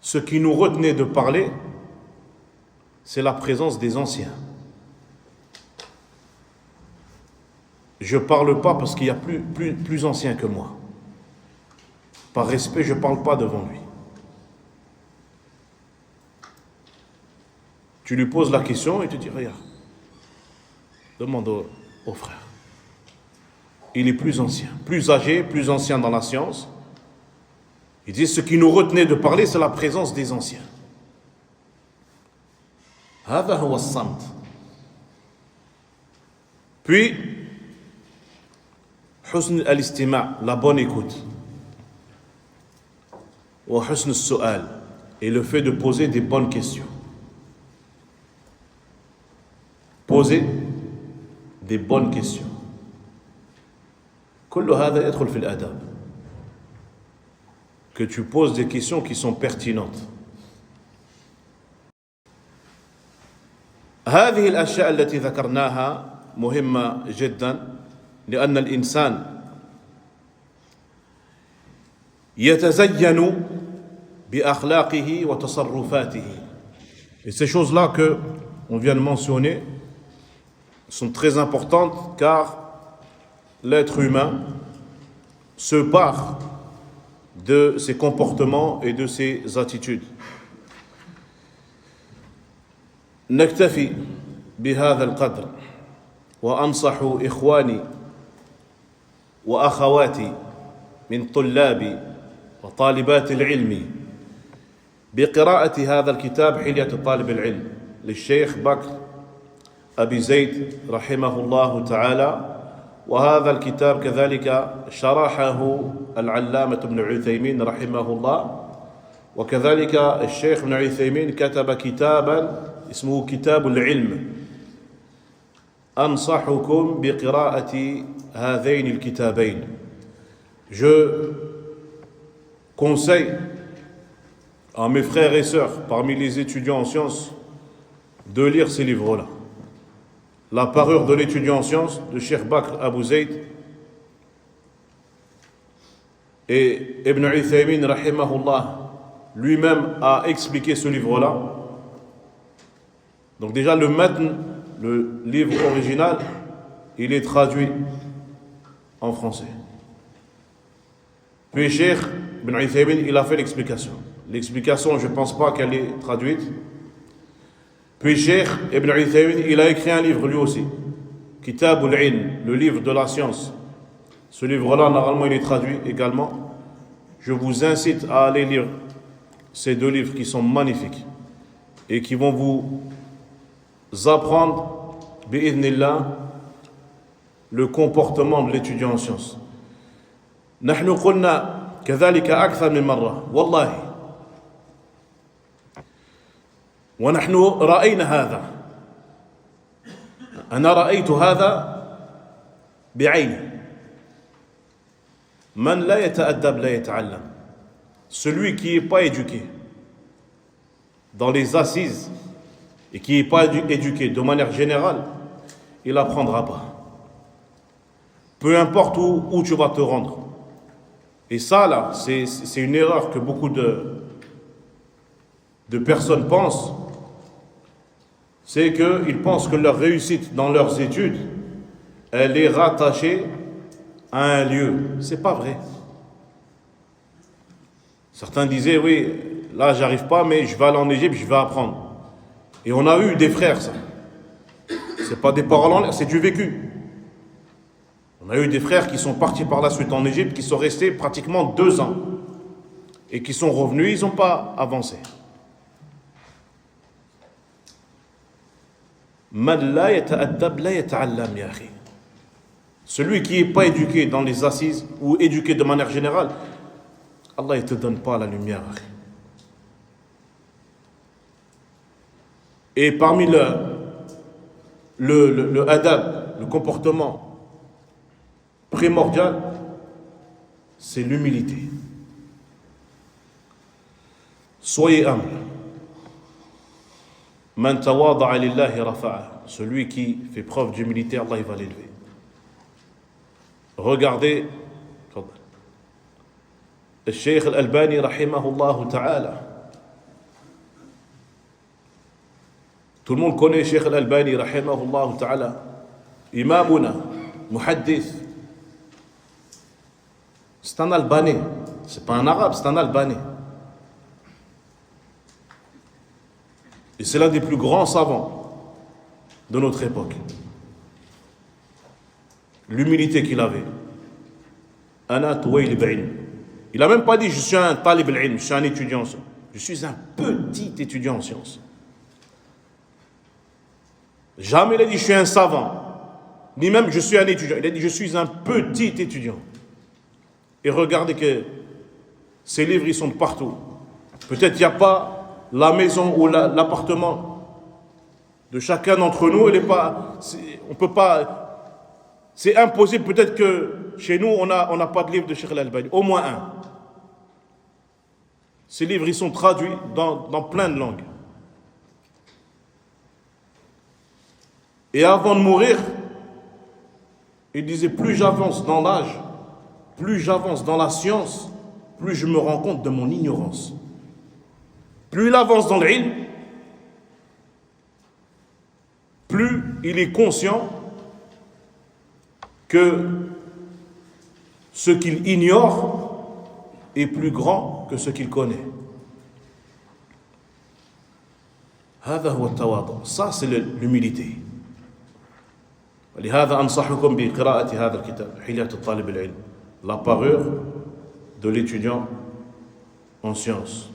ce qui nous retenait de parler, c'est la présence des anciens. Je ne parle pas parce qu'il y a plus ancien que moi. Par respect, je ne parle pas devant lui. Tu lui poses la question et il te dit, regarde, demande au frère. Il est plus ancien, plus âgé, plus ancien dans la science. Il dit, ce qui nous retenait de parler, c'est la présence des anciens. هذا هو الصمت. Puis, حسن الاستماع, la bonne écoute. وحسن السؤال, et le fait de poser des bonnes questions. Poser des bonnes questions. كل هذا يدخل في الآداب. Que tu poses des questions qui sont pertinentes. هذه الأشياء التي ذكرناها مهمة جدا لأن الإنسان يتزين بأخلاقه وتصرفاته. Et ces choses-là que on vient de mentionner sont très importantes car l'être humain se pare de ses comportements et de ses attitudes. نكتفي بهذا القدر وأنصح إخواني وأخواتي من طلاب وطالبات العلم بقراءة هذا الكتاب حلية طالب العلم للشيخ بكر أبي زيد رحمه الله تعالى. وهذا الكتاب كذلك شرحه العلامة ابن عثيمين رحمه الله، وكذلك الشيخ ابن عثيمين كتب كتابا اسمه كتاب العلم. أنصحكم بقراءة هذين الكتابين. Je conseille à mes frères et sœurs parmi les étudiants en sciences de lire ces livres-là. La parure de l'étudiant en sciences de Cheikh Bakr Abou Zayd et Ibn Uthaymin rahimahullah lui-même a expliqué ce livre-là. Donc déjà le matn, le livre original, il est traduit en français. Puis Cheikh Ibn Uthaymin, il a fait l'explication. L'explication, je ne pense pas qu'elle est traduite. Puis Cheikh Ibn Uthaymin, il a écrit un livre lui aussi, Kitab al-Ilm, le livre de la science. Ce livre-là, normalement, il est traduit également. Je vous incite à aller lire ces deux livres qui sont magnifiques et qui vont vous apprendre, bi'idhnillah, le comportement de l'étudiant en sciences. نحن قلنا كذلك أكثر من مرة والله، ونحن رأينا هذا. أنا رأيت هذا بعيني. من لا يتأدب لا يتعلم. Celui qui n'est pas éduqué dans les assises et qui n'est pas éduqué de manière générale, il n'apprendra pas. Peu importe où tu vas te rendre. Et ça, là, c'est une erreur que beaucoup de personnes pensent. C'est qu'ils pensent que leur réussite dans leurs études, elle est rattachée à un lieu. C'est pas vrai. Certains disaient, oui, là, j'arrive pas, mais je vais aller en Égypte, je vais apprendre. Et on a eu des frères, ça. C'est pas des paroles en l'air, c'est du vécu. On a eu des frères qui sont partis par la suite en Égypte, qui sont restés pratiquement 2 ans. Et qui sont revenus, ils n'ont pas avancé. Celui qui n'est pas éduqué dans les assises ou éduqué de manière générale, Allah ne te donne pas la lumière. Et parmi le adab, le comportement primordial, c'est l'humilité. Soyez humble. Man tawada'a lillahi rafa'a. Celui qui fait preuve d'humilité, Allah il va l'élever. Regardez le Cheikh Al-Albani rahimahullah ta'ala, Tout le monde connaît Cheikh Al-Albani, rahimahullah ta'ala, imamuna, muhaddith. C'est un Albanais, c'est pas un arabe, c'est un Albanais. Et c'est l'un des plus grands savants de notre époque. L'humilité qu'il avait. Il n'a même pas dit je suis un talib al-ilm, je suis un étudiant en sciences. Je suis un petit étudiant en sciences. Jamais il a dit je suis un savant, ni même je suis un étudiant. Il a dit je suis un petit étudiant. Et regardez que ces livres ils sont partout. Peut-être il n'y a pas la maison ou l'appartement de chacun d'entre nous. On peut pas. C'est impossible. Peut-être que chez nous on n'a pas de livre de Cheikh Al-Albani. Au moins un. Ces livres ils sont traduits dans plein de langues. Et avant de mourir, il disait plus j'avance dans l'âge, plus j'avance dans la science, plus je me rends compte de mon ignorance. Plus il avance dans l'ilm, plus il est conscient que ce qu'il ignore est plus grand que ce qu'il connaît. Ça, c'est l'humilité. ولهذا أنصحكم بقراءة هذا الكتاب حلية الطالب العلم, la parure de l'étudiant en sciences.